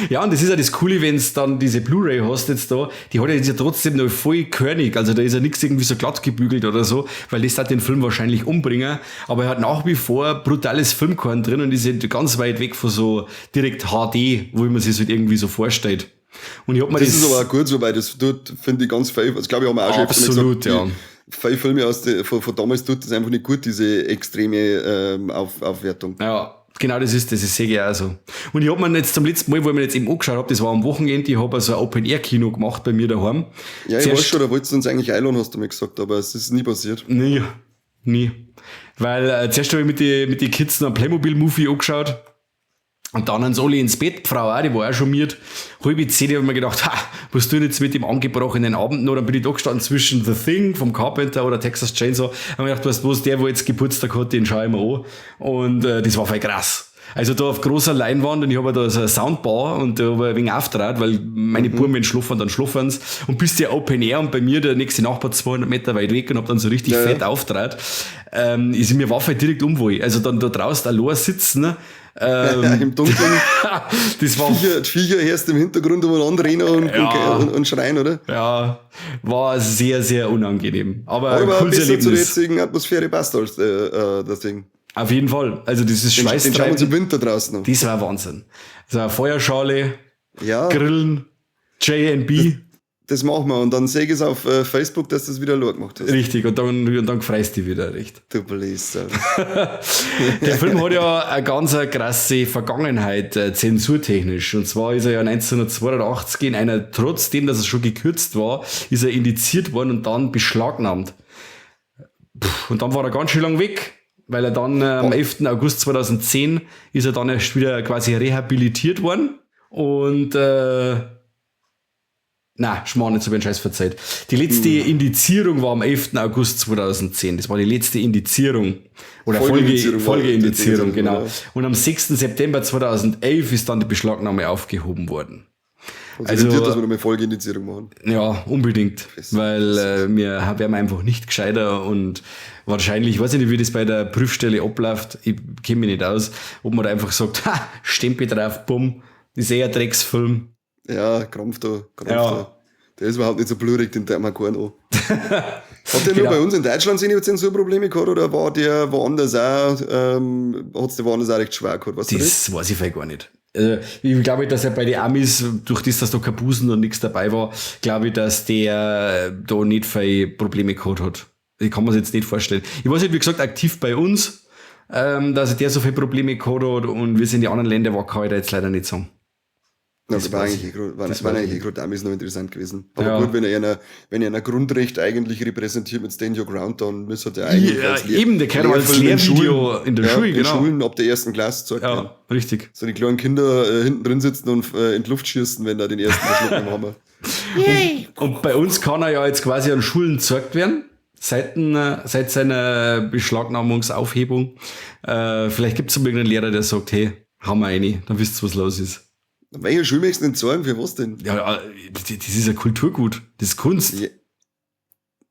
Ja, und das ist ja das Coole, wenn es dann diese Blu-ray hast jetzt da, die hat ja jetzt ja trotzdem noch voll körnig, also da ist ja nichts irgendwie so glatt gebügelt oder so, weil das hat den Film wahrscheinlich umbringen, aber er hat nach wie vor brutales Filmkorn drin und ist ja ganz weit weg von so direkt HD, wo man sich halt irgendwie so vorstellt. Und ich hab mir Das ist aber auch gut so, weil das tut, finde ich, ganz viel, das glaube ich, haben wir auch schon absolut, gesagt, ja. Viele Filme von damals tut das einfach nicht gut, diese extreme Aufwertung. Ja. Genau, das ist sehr gerne so. Und ich habe mir jetzt zum letzten Mal, wo ich mir jetzt eben angeschaut habe, das war am Wochenende, ich habe also ein Open-Air-Kino gemacht bei mir daheim. Ja, ich weiß schon, da wolltest du uns eigentlich einladen, hast du mir gesagt, aber es ist nie passiert. Nie. Weil zuerst habe ich mit den Kids noch ein Playmobil-Movie angeschaut und dann haben sie alle ins Bett, die Frau auch, die war auch schon miert. Halb 10 habe ich mir gedacht, was tue ich jetzt mit dem angebrochenen Abend noch? Dann bin ich da gestanden zwischen The Thing vom Carpenter oder Texas Chainsaw. Habe mir gedacht, weißt du was, der, wo jetzt Geburtstag hat, den schaue ich mir an. Und das war voll krass. Also da auf großer Leinwand und ich habe da so eine Soundbar und da habe ich ein wenig aufgetragen, weil meine Buben, wenn schlafen, dann schlafen sie. Und bis der Open Air und bei mir der nächste Nachbar 200 Meter weit weg und habe dann so richtig fett aufgetragen. Ist mir war voll direkt unwohl. Also dann da draußen allein sitzen, im Dunkeln. Das war Die Viecher hörst im Hintergrund umeinander rennen und schreien, oder? Ja, war sehr, sehr unangenehm. Aber ein Aber cooles besser zur Erlebnis. jetzigen Atmosphäre passt als das Ding. Auf jeden Fall. Also dieses Den schauen wir uns im Schweißtreiben, Winter draußen an. das war Wahnsinn. So eine Feuerschale, Ja, Grillen, J&B. das machen wir. Und dann sehe ich es auf Facebook, dass du das wieder allein gemacht hast. Richtig, und dann freust du dich wieder, recht. Du Bläser. Der Film hat ja eine ganz krasse Vergangenheit, zensurtechnisch. Und zwar ist er ja 1982 in einer, trotzdem, dass es schon gekürzt war, ist er indiziert worden und dann beschlagnahmt. Und dann war er ganz schön lang weg, weil er dann am 11. August 2010 ist er dann erst wieder quasi rehabilitiert worden. Und Schmarrn, jetzt habe ich einen Scheiß verzeiht. Die letzte Indizierung war am 11. August 2010. Das war die letzte Indizierung. Oder Folgeindizierung, genau. Ja. Und am 6. September 2011 ist dann die Beschlagnahme aufgehoben worden. Also, dass wir noch eine Folgeindizierung machen. Ja, unbedingt. Weil wir werden einfach nicht gescheiter und wahrscheinlich, ich weiß nicht, wie das bei der Prüfstelle abläuft, ich kenne mich nicht aus, ob man da einfach sagt, Stempel drauf, bumm, das ist eher ein Drecksfilm. Ja, Krampf da. Ja. Der ist überhaupt nicht so blurig, den teilen wir gar nicht an. Hat der Genau. nur bei uns in Deutschland seine Zensurprobleme gehabt oder war der woanders auch, hat es der woanders auch recht schwer gehabt? Weißt du das? Das weiß ich vielleicht gar nicht. Ich glaube, dass er bei den Amis, durch das, dass da kein Busen und nichts dabei war, glaube ich, dass der da nicht viele Probleme gehabt hat. Ich kann mir das jetzt nicht vorstellen. Ich weiß nicht, wie gesagt, aktiv bei uns, dass der so viele Probleme gehabt hat und wie es in den anderen Ländern war, kann ich da jetzt leider nicht sagen. Ja, das war eigentlich gerade damals noch interessant gewesen. Aber Ja. gut, wenn er ein Grundrecht eigentlich repräsentiert mit Stand Your Ground, dann müsste der eigentlich Ja, als eben, der kann als Lehrfilm Lehrvideo in der Schule, in genau. Schulen ab der ersten Klasse gezeigt werden. Ja, richtig. So die kleinen Kinder hinten drin sitzen und in die Luft schießen, wenn da den ersten Verschluck haben. Und bei uns kann er ja jetzt quasi an Schulen gezeigt werden. Seit seiner Beschlagnahmungsaufhebung. Vielleicht gibt es einen Lehrer, der sagt, hey, hau mal rein, dann wisst ihr, was los ist. Welche Schule möchtest du denn zahlen? Für was denn? Ja, das ist ein Kulturgut. Das ist Kunst.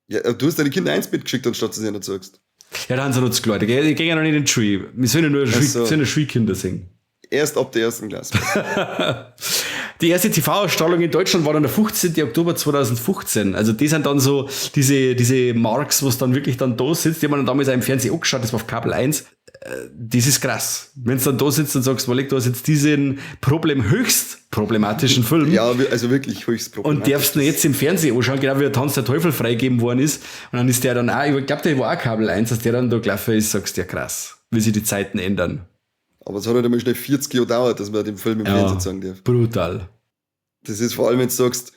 Ja, du hast deine Kinder ins Bett geschickt, anstatt dass du ihnen sagst. Ja, da haben sie noch zu Leute. Die gehen ja noch nicht in die Schule. Wir sollen ja nur sollen ja Schulkinder singen. Erst ab der ersten Klasse. Die erste TV-Ausstrahlung in Deutschland war dann der 15. Oktober 2015. Also die sind dann so diese Marks, wo es dann wirklich dann da sitzt. Die haben wir dann damals auch im Fernsehen angeschaut, das war auf Kabel 1. Das ist krass. Wenn du dann da sitzt und sagst, Malik, du hast jetzt diesen höchst problematischen Film. Ja, also wirklich höchst problematisch. Und darfst du jetzt im Fernsehen anschauen, genau wie der Tanz der Teufel freigegeben worden ist. Und dann ist der dann auch, ich glaube, der war auch Kabel 1, dass der dann da gelaufen ist, sagst du, ja krass, wie sich die Zeiten ändern. Aber es hat halt einmal schnell 40 Jahre gedauert, dass man den Film im Fernsehen sagen darf. Brutal. Das ist vor allem, wenn du sagst,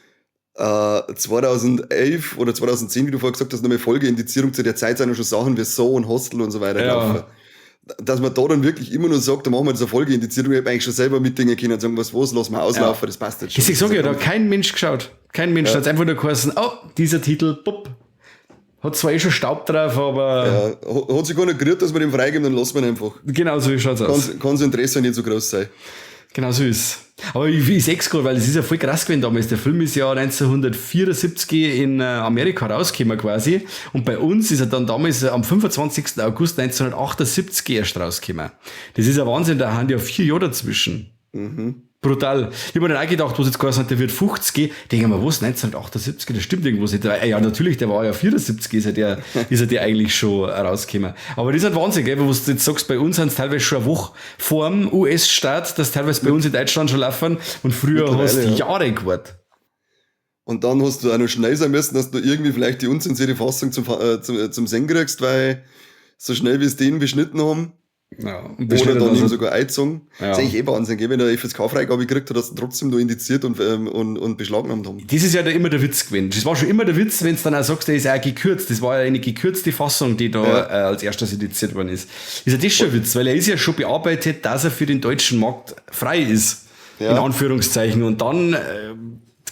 2011 oder 2010, wie du vorher gesagt hast, nochmal Folgeindizierung, zu der Zeit sind ja schon Sachen wie So und Hostel und so weiter gelaufen. Dass man da dann wirklich immer nur sagt, da machen wir jetzt eine Folgeindizierung, ich habe eigentlich schon selber mitdenken können und sagen, was, lassen wir auslaufen, das passt jetzt schon. Ich sage ja, da hat kein Mensch geschaut. Kein Mensch. Da hat einfach nur geheißen, oh, dieser Titel, bupp. Hat zwar schon Staub drauf, aber. Ja, hat sich gar nicht gerührt, dass wir den freigeben, dann lassen wir ihn einfach. Genau so schaut's aus. Kann das Interesse nicht so groß sein. Genau so ist. Aber ich sehe es gerade, weil es ist ja voll krass gewesen damals. Der Film ist ja 1974 in Amerika rausgekommen quasi. Und bei uns ist er dann damals am 25. August 1978 erst rausgekommen. Das ist ein Wahnsinn, da haben ja 4 Jahre dazwischen. Brutal. Ich habe mir dann auch gedacht, was jetzt geheißen hat, der wird 50. Denke mir, was, 1978, das stimmt irgendwas nicht. Ja, natürlich, der war ja 74, ist er der eigentlich schon rausgekommen. Aber das ist ein Wahnsinn, gell, was du jetzt sagst, bei uns sind es teilweise schon eine Woche vor dem US-Start, dass teilweise bei uns in Deutschland schon laufen und früher hast du Jahre gewartet. Und dann hast du auch noch schnell sein müssen, dass du irgendwie vielleicht die unzensierte Fassung zum Singen kriegst, weil so schnell wie es den beschnitten haben. Ja, oder dann eben sogar eingezogen. Ja. Das ist eigentlich bannsen, wenn er eine FSK-Freigabe gekriegt hat, dass sie trotzdem nur indiziert und beschlagnahmt haben. Das ist ja immer der Witz gewesen. Das war schon immer der Witz, wenn du dann auch sagst, der ist auch gekürzt. Das war ja eine gekürzte Fassung, die da als erstes indiziert worden ist. Ist ja das schon ein Witz, weil er ist ja schon bearbeitet, dass er für den deutschen Markt frei ist. Ja. In Anführungszeichen. Und dann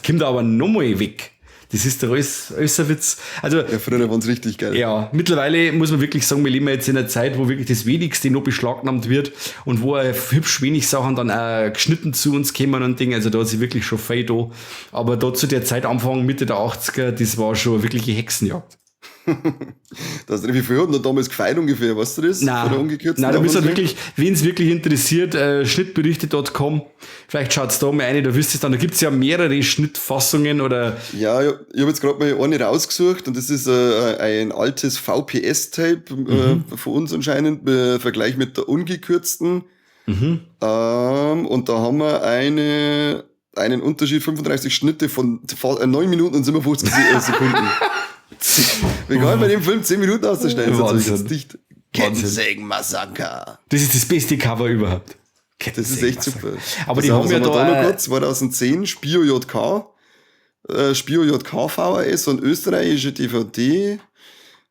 kommt er aber nochmal weg. Das ist doch alles ein Witz. Also, ja, früher waren es richtig geil. Ja, mittlerweile muss man wirklich sagen, wir leben jetzt in einer Zeit, wo wirklich das Wenigste noch beschlagnahmt wird und wo hübsch wenig Sachen dann auch geschnitten zu uns kommen und Dinge. Also da hat sich wirklich schon viel da. Aber da zu der Zeit, Anfang, Mitte der 80er, das war schon eine wirkliche Hexenjagd. Wie viel hat denn damals gefeit ungefähr? Weißt du das? Nein, da müsst ihr wirklich, wen es wirklich interessiert, schnittberichte.com. Vielleicht schaut's da mal rein, da wisst ihr dann, da gibt's ja mehrere Schnittfassungen oder. Ja, ich habe jetzt gerade mal eine rausgesucht und das ist ein altes VPS-Tape von uns anscheinend, im Vergleich mit der ungekürzten. Und da haben wir einen Unterschied, 35 Schnitte von 9 Minuten und 57 Sekunden. Wir können bei dem Film 10 Minuten auszuschneiden. Kettensägen-Massaker. Das ist das beste Cover überhaupt. Das ist echt super. Aber die haben ja da noch 2010 Spio JK VHS und österreichische DVD.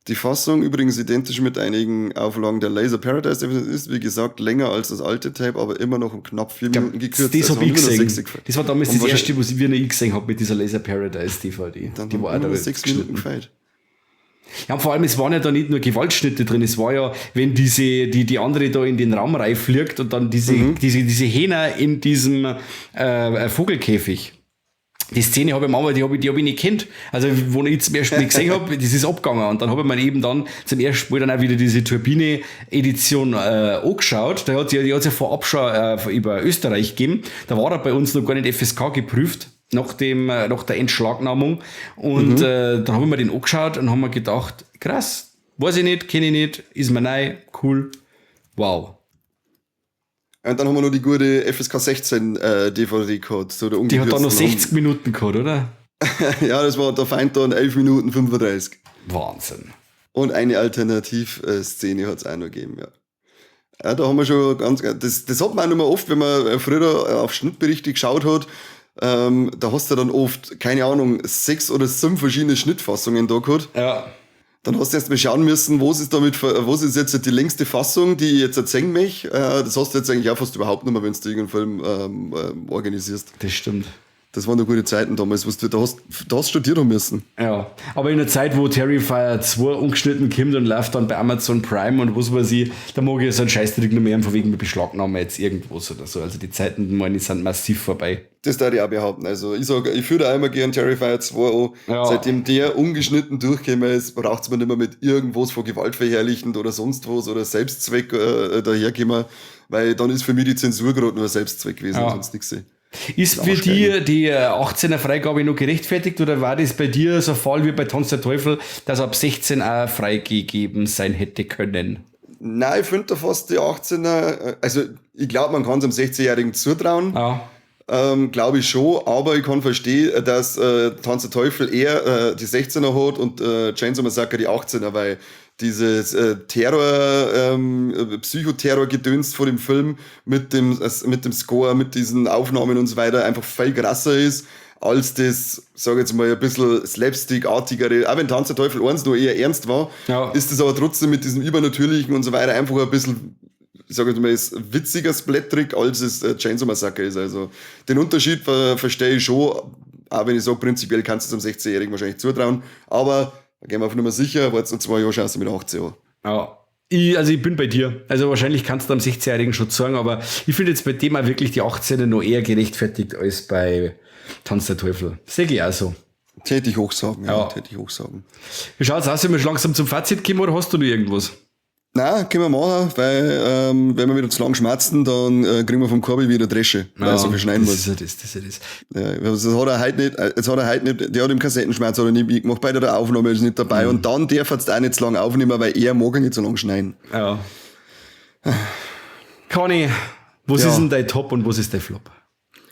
Die Fassung übrigens identisch mit einigen Auflagen der Laser Paradise. Das ist, wie gesagt, länger als das alte Tape, aber immer noch um knapp 4 Minuten gekürzt. Das habe ich gesehen. Das war damals das erste, was ich noch gesehen habe mit dieser Laser Paradise DVD. Dann die war auch da 6 Minuten gefeit. Ja, und vor allem, es waren ja da nicht nur Gewaltschnitte drin, es war ja, wenn die andere da in den Raum reinfliegt und dann diese Hähner in diesem Vogelkäfig. Die Szene habe ich manchmal, die hab ich nicht kennt. Also, wo ich zum ersten Mal gesehen habe, das ist abgegangen. Und dann habe ich mir eben dann zum ersten Mal dann auch wieder diese Turbine-Edition angeschaut. Die hat's ja vorab schon über Österreich gegeben. Da war er bei uns noch gar nicht FSK geprüft, nach der Entschlagnahmung. Und dann habe ich mir den angeschaut und haben mir gedacht, krass, weiß ich nicht, kenne ich nicht, ist mir neu, cool, wow. Und dann haben wir noch die gute FSK 16 DVD gehabt. So die hat dann noch 60 Minuten gehabt, oder? Ja, das war der Feind dann 11 Minuten 35. Wahnsinn. Und eine Alternativszene hat es auch noch gegeben, ja. Ja, da haben wir schon das hat man auch noch mal oft, wenn man früher auf Schnittberichte geschaut hat, da hast du dann oft, keine Ahnung, 6 oder 7 verschiedene Schnittfassungen da gehabt. Ja. Dann hast du erst mal schauen müssen, was ist jetzt die längste Fassung, die ich jetzt erzählen möchte. Das hast du jetzt eigentlich auch fast überhaupt nicht mehr, wenn du irgendeinen Film organisierst. Das stimmt. Das waren noch gute Zeiten damals, da hast studiert haben müssen. Ja, aber in der Zeit, wo Terrifier 2 ungeschnitten kommt und läuft dann bei Amazon Prime und was weiß ich, da mag ich so einen Scheißdreck noch mehr von wegen Beschlagnahme jetzt irgendwas oder so. Also die Zeiten, meine ich, sind massiv vorbei. Das darf ich auch behaupten. Also ich führe da einmal gern Terrifier 2 an. Ja. Seitdem der ungeschnitten durchgekommen ist, braucht es mir nicht mehr mit irgendwas von gewaltverherrlichend oder sonst was oder Selbstzweck daherkommen, weil dann ist für mich die Zensur gerade nur ein Selbstzweck gewesen und sonst nichts. Ist für dich die 18er Freigabe noch gerechtfertigt oder war das bei dir so ein Fall wie bei Tanz der Teufel, dass ab 16 auch freigegeben sein hätte können? Nein, ich finde da fast die 18er, also ich glaube, man kann es einem 16-Jährigen zutrauen. Ja. Glaube ich schon, aber ich kann verstehen, dass Tanz der Teufel eher die 16er hat und Chainsaw Massacre die 18er, weil dieses Psychoterror-Gedöns vor dem Film mit dem Score, mit diesen Aufnahmen und so weiter einfach viel krasser ist, als das, sag ich jetzt mal, ein bisschen Slapstick-artigere, auch wenn Tanz der Teufel 1 noch eher ernst war, ist das aber trotzdem mit diesem Übernatürlichen und so weiter einfach ein bisschen, ich sag jetzt mal, ist witziger Splat-Trick, als es Chainsaw Massacre ist. Also den Unterschied verstehe ich schon, auch wenn ich sage, prinzipiell kannst du es einem 16-Jährigen wahrscheinlich zutrauen, aber da gehen wir auf Nummer sicher, aber jetzt noch 2 Jahre schaust du mit 18 Jahren. Ja. Ich bin bei dir. Also wahrscheinlich kannst du am 16-Jährigen schon sagen, aber ich finde jetzt bei dem auch wirklich die 18er noch eher gerechtfertigt als bei Tanz der Teufel. Sehe ich auch so. Täte ich auch sagen, täte ich auch sagen. Wie schaut's aus, wenn wir schon langsam zum Fazit kommen oder hast du noch irgendwas? Nein, können wir machen, weil wenn wir wieder zu lang schmatzen, dann kriegen wir vom Korbi wieder Dresche, weil er so viel schneiden muss. Das ist das. Ja, das hat er heute nicht, der hat im Kassettenschmerz oder nicht mitgemacht, bei der Aufnahme ist nicht dabei und dann darf er es auch nicht so lange aufnehmen, weil er mag nicht so lange schneiden. Ja. Conny, was ist denn dein Top und was ist dein Flop?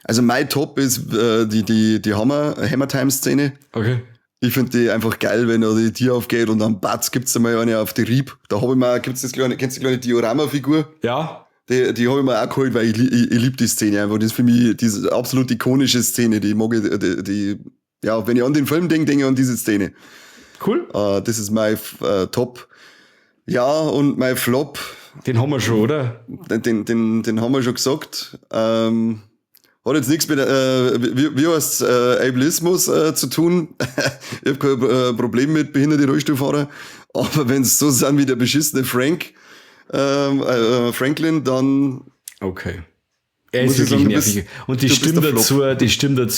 Also mein Top ist die Hammer-Time-Szene. Okay. Ich finde die einfach geil, wenn da die Tür aufgeht und dann batz gibt's einmal eine auf die Rieb. Da habe ich mal, kennst du die kleine Diorama-Figur? Ja. Die habe ich mir auch geholt, weil ich liebe die Szene einfach. Das ist für mich diese absolut ikonische Szene, die mag ich, ja, wenn ich an den Film denke ich an diese Szene. Cool. Das ist mein Top. Ja, und mein Flop. Den haben wir schon, oder? Den haben wir schon gesagt. Hat jetzt nichts mit, wie heißt Ableismus zu tun. Ich habe kein Problem mit behinderte Rollstuhlfahrer. Aber wenn es so sind wie der beschissene Franklin, dann... Okay. Er ist wirklich nervig. Und die Stimme dazu,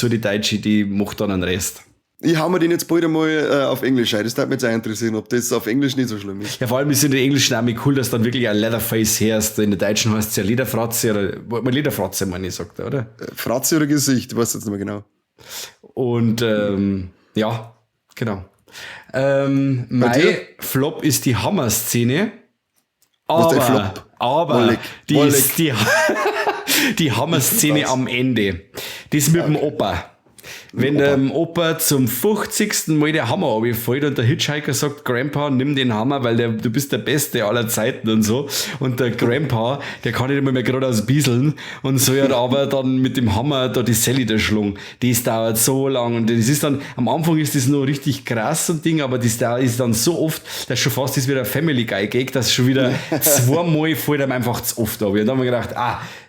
die Deutsche, die macht dann einen Rest. Ich hau mir den jetzt bald einmal auf Englisch ein. Das würde mich jetzt auch interessieren, ob das auf Englisch nicht so schlimm ist. Ja, vor allem ist in der englischen Armee cool, dass dann wirklich ein Leatherface herrscht. In der deutschen heißt es ja Lederfratze oder Lederfratze, meine ich, sagt er, oder? Fratze oder Gesicht, ich weiß jetzt nicht mehr genau. Und ja, genau. Mein Flop ist die Hammer-Szene. Aber die Hammer-Szene am Ende. Das mit dem Opa. Wenn der Opa zum 50. Mal der Hammer runterfällt und der Hitchhiker sagt, Grandpa, nimm den Hammer, weil du bist der Beste aller Zeiten und so. Und der Grandpa, der kann nicht mehr geradeaus bieseln und soll ja aber dann mit dem Hammer da die Sally da schlungen. Das dauert so lang und das ist dann, am Anfang ist das noch richtig krass und Ding, aber das ist dann so oft, dass schon fast ist wieder ein Family Guy Gag, dass schon wieder zweimal fällt einem einfach zu oft ab. Und dann haben wir gedacht,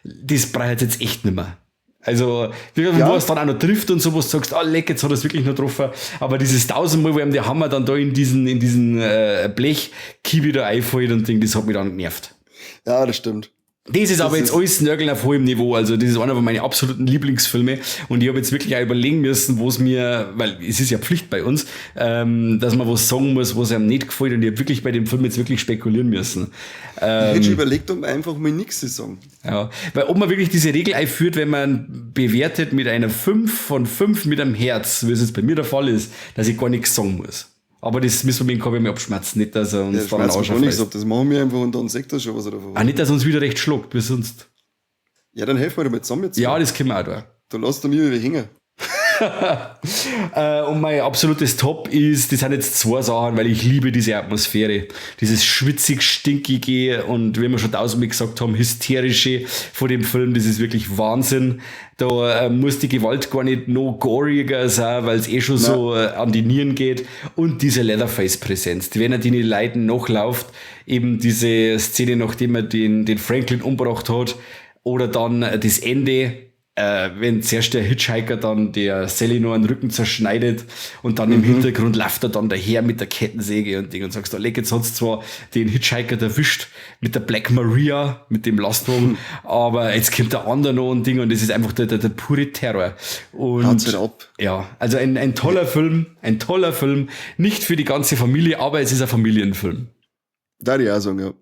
das braucht jetzt echt nicht mehr. Also, wo es dann auch noch trifft und so, wo du sagst, leck, jetzt hat er es wirklich noch getroffen. Aber dieses 1000-mal, wo ihm der Hammer dann da in diesen Blechkibi da einfällt und Ding, das hat mich dann genervt. Ja, das stimmt. Das ist aber jetzt alles Nörgeln auf hohem Niveau. Also, das ist einer von meinen absoluten Lieblingsfilme. Und ich habe jetzt wirklich auch überlegen müssen, wo es mir, weil es ist ja Pflicht bei uns, dass man was sagen muss, was einem nicht gefällt. Und ich habe wirklich bei dem Film jetzt wirklich spekulieren müssen. Ich hätte schon überlegt, um einfach mal nichts zu sagen. Ja, weil ob man wirklich diese Regel einführt, wenn man bewertet mit einer 5 von 5 mit einem Herz, wie es jetzt bei mir der Fall ist, dass ich gar nichts sagen muss. Aber das müssen wir mit dem Kabel mal abschmerzen, nicht, dass er uns dann ausschaut. Das machen wir einfach und dann sagt er schon, was er davon nicht, dass er uns wieder recht schluckt, wie sonst. Ja, dann helfen wir damit zusammen jetzt. Ja, das können wir auch da. Da lasst du nie wieder hängen. Und mein absolutes Top ist, das sind jetzt zwei Sachen, weil ich liebe diese Atmosphäre. Dieses schwitzig, stinkige und wie wir schon tausendmal gesagt haben, hysterische von dem Film, das ist wirklich Wahnsinn. Da muss die Gewalt gar nicht noch goriger sein, weil es schon so an die Nieren geht. Und diese Leatherface-Präsenz, wenn er die Leuten nachläuft, eben diese Szene, nachdem er den Franklin umgebracht hat, oder dann das Ende, wenn zuerst der Hitchhiker dann der Sally noch einen Rücken zerschneidet und dann im Hintergrund läuft er dann daher mit der Kettensäge und Ding und sagst, leck, jetzt hat's zwar den Hitchhiker erwischt mit der Black Maria, mit dem Lastwagen, aber jetzt kommt der andere noch ein Ding und das ist einfach der pure Terror. Und ja, also ein toller Film, nicht für die ganze Familie, aber es ist ein Familienfilm. Da die auch sagen, ja.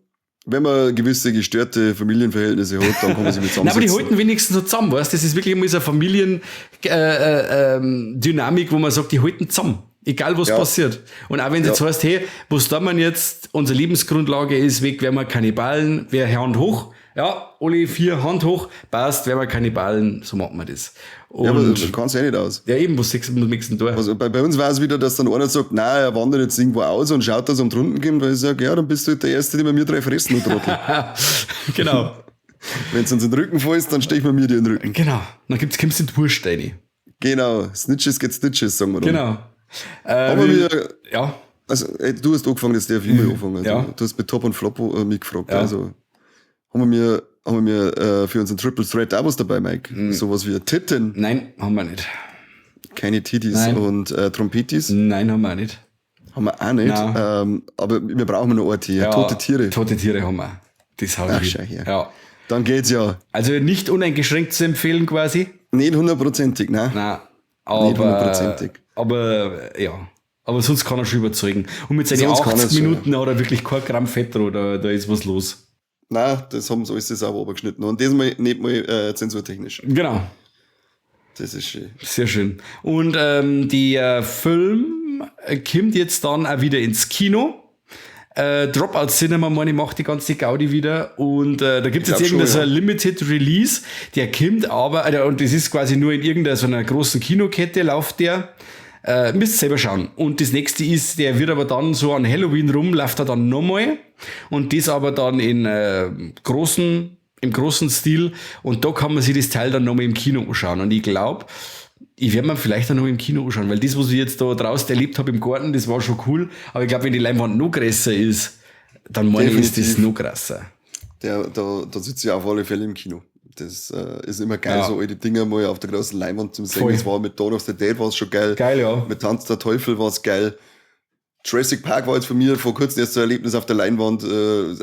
Wenn man gewisse gestörte Familienverhältnisse hat, dann kann man sich mit zusammensetzen. Nein, aber die halten wenigstens so zusammen, weißt du? Das ist wirklich immer so eine Familiendynamik, wo man sagt, die halten zusammen. Egal, was passiert. Und auch wenn es jetzt heißt, hey, was tun wir jetzt? Unsere Lebensgrundlage ist weg, werden wir Kannibalen, wer Hand hoch? Ja, alle 4 Hand hoch, passt, werden wir Kannibalen, so machen wir das. Und ja, aber das kannst du ja nicht aus. Ja, eben, was sagst du mit dem da? Also bei uns war es wieder, dass dann einer sagt, nein, er wandert jetzt irgendwo aus und schaut, dass er am drunten kommt, weil ich sage, ja, dann bist du halt der Erste, der bei mir 3 fressen, du Trottel. Genau. Wenn du uns in den Rücken fällst, dann stech mir mir dir in den Rücken. Genau. Dann kommst du in die Wursteine. Genau. Snitches get Stitches, sagen wir dann. Genau. Aber ja. Also, du hast angefangen, dass der Film anfangen. Also, ja. Du hast mit Top und Flop mich gefragt. Ja. Also, haben wir für unseren Triple Threat auch was dabei, Mike? Sowas wie Titten. Nein, haben wir nicht. Keine Titties Nein. und Trompetis. Nein, haben wir auch nicht. Haben wir auch nicht. Aber wir brauchen noch ein Tier. Ja, Tote Tiere. Tote Tiere haben wir. Das habe Ach, ich. schau her. Ja. Dann geht's ja. Also nicht uneingeschränkt zu empfehlen quasi. Nicht 100%, ne? Nein. Nicht 100%. Aber ja. Aber sonst kann er schon überzeugen. Und mit seinen Sonst kann 80 er's schon, Minuten hat er wirklich kein Gramm Fett oder da ist was los. Nein, das haben sie alles sauber übergeschnitten. Und das mal nicht mal zensurtechnisch. Genau. Das ist schön. Sehr schön. Und der Film kommt jetzt dann auch wieder ins Kino. Dropout Cinema, meine, macht die ganze Gaudi wieder. Und da gibt es jetzt irgendein so ein Limited Release. Der kommt aber, und das ist quasi nur in irgendeiner so einer großen Kinokette, läuft der. Müsst selber schauen. Und das nächste ist, der wird aber dann so an Halloween rum, läuft er dann nochmal. Und das aber dann im großen Stil. Und da kann man sich das Teil dann nochmal im Kino anschauen. Und ich glaube, ich werde mir vielleicht auch noch im Kino anschauen, weil das, was ich jetzt da draußen erlebt habe im Garten, das war schon cool. Aber ich glaube, wenn die Leinwand noch größer ist, dann meine ich, ist das noch krasser. Da sitze ich auf alle Fälle im Kino. Das ist immer geil, so alte Dinger mal auf der großen Leinwand zum sehen. Das war mit Dawn of the Dead war es schon geil. Geil, ja. Mit Tanz der Teufel war es geil. Jurassic Park war jetzt von mir vor kurzem erst so ein Erlebnis auf der Leinwand.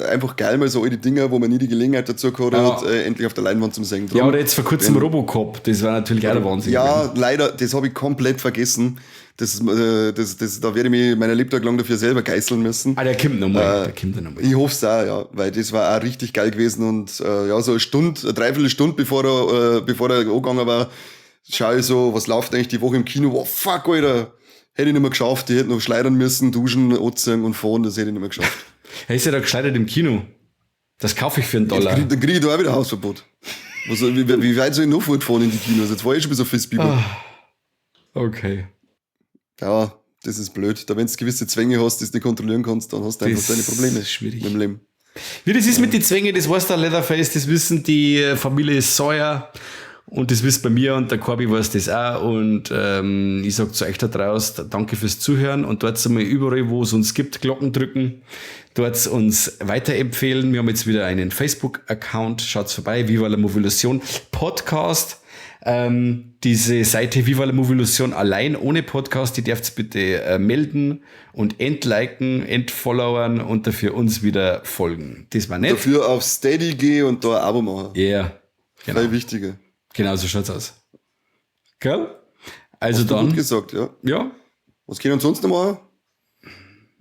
Einfach geil, mal so alte Dinger, wo man nie die Gelegenheit dazu gehabt hat, endlich auf der Leinwand zu sehen. Drum, ja, oder jetzt vor kurzem Robocop, das war natürlich auch der Wahnsinn. Ja, leider, das habe ich komplett vergessen. Da werde ich mich mein Lebtag lang dafür selber geißeln müssen. Der kommt nochmal. Ich hoffe es auch, ja, weil das war auch richtig geil gewesen und so eine Dreiviertelstunde bevor er angegangen war, schaue ich so, was läuft eigentlich die Woche im Kino? Wow, fuck, Alter, hätte ich nicht mehr geschafft, ich hätte noch schleudern müssen, duschen, anziehen und fahren, das hätte ich nicht mehr geschafft. Hey, ist ja da geschleudert im Kino? Das kaufe ich für $1. Dann kriege ich da auch wieder Hausverbot. Wie weit soll ich noch fortfahren in die Kinos? Jetzt war ich schon bis auf Fistbiber. Okay. Ja, das ist blöd. Da wenn du gewisse Zwänge hast, die du nicht kontrollieren kannst, dann hast du einfach deine Probleme. Das ist schwierig. Mit dem Leben. Wie das ist mit den Zwängen, das weiß der Leatherface, das wissen die Familie Sawyer und das wisst bei mir und der Corby weiß das auch und ich sag zu euch da draußen, danke fürs Zuhören und dort mal überall, wo es uns gibt, Glocken drücken, dort uns weiterempfehlen. Wir haben jetzt wieder einen Facebook-Account, schaut's vorbei, Viva la Movilusion Podcast. Diese Seite Viva la Movilusion allein ohne Podcast, die dürft bitte melden und entliken, entfollowern und dafür uns wieder folgen. Das war nett. Dafür auf Steady gehen und da ein Abo machen. Ja, yeah, genau. Viel wichtiger. Genau, so schaut's aus. Gell? Also Hast du dann. gut gesagt, ja. Ja. Was können wir sonst noch machen?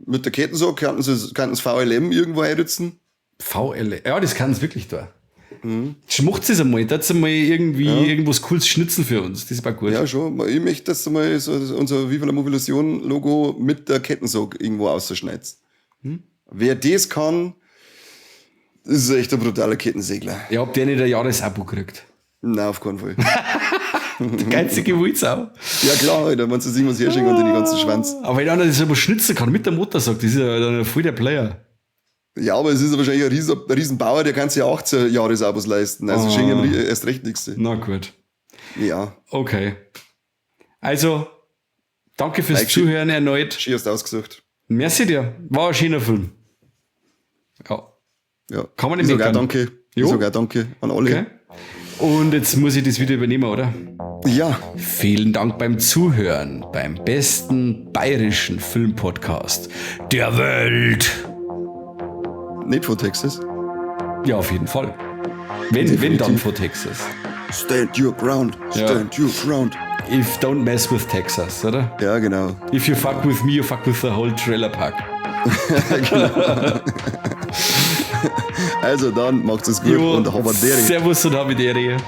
Mit der Kettensack könnten sie VLM irgendwo einritzen? VL, ja, das kann es wirklich da. Schmucht es einmal, da mal irgendwie irgendwas Cooles schnitzen für uns. Das war gut. Ja, schon. Ich möchte, dass du mal so unser Viva la Movilusion Logo mit der Kettensack irgendwo ausschneidest. Wer das kann, das ist echt ein brutaler Kettensegler. Ja, ob der nicht ein Jahresabo kriegt. Nein, auf keinen Fall. Die geizige Wildsau. Ja klar, Alter, wenn du sich was herschenken unter den ganzen Schwanz. Aber wenn einer das aber schnitzen kann mit der Motorsack, das ist ja dann voll der Player. Ja, aber es ist wahrscheinlich ein Riesenbauer, der kann sich ja 18 Jahresabos leisten. Also schenken ihm erst recht nichts. Na gut. Ja. Okay. Also, danke fürs Zuhören erneut. Schön hast du ausgesucht. Merci dir. War ein schöner Film. Ja. Kann man nicht sogar meckern. danke. Jo. Sogar danke an alle. Okay. Und jetzt muss ich das wieder übernehmen, oder? Ja. Vielen Dank beim Zuhören beim besten bayerischen Filmpodcast der Welt. Nicht von Texas. Ja, auf jeden Fall. Wenn dann von Texas. Stand your ground. Stand your ground. If don't mess with Texas, oder? Ja, genau. If you fuck with me, you fuck with the whole trailer park. Also dann, macht's es gut und Haberderie. Servus und Haberderie.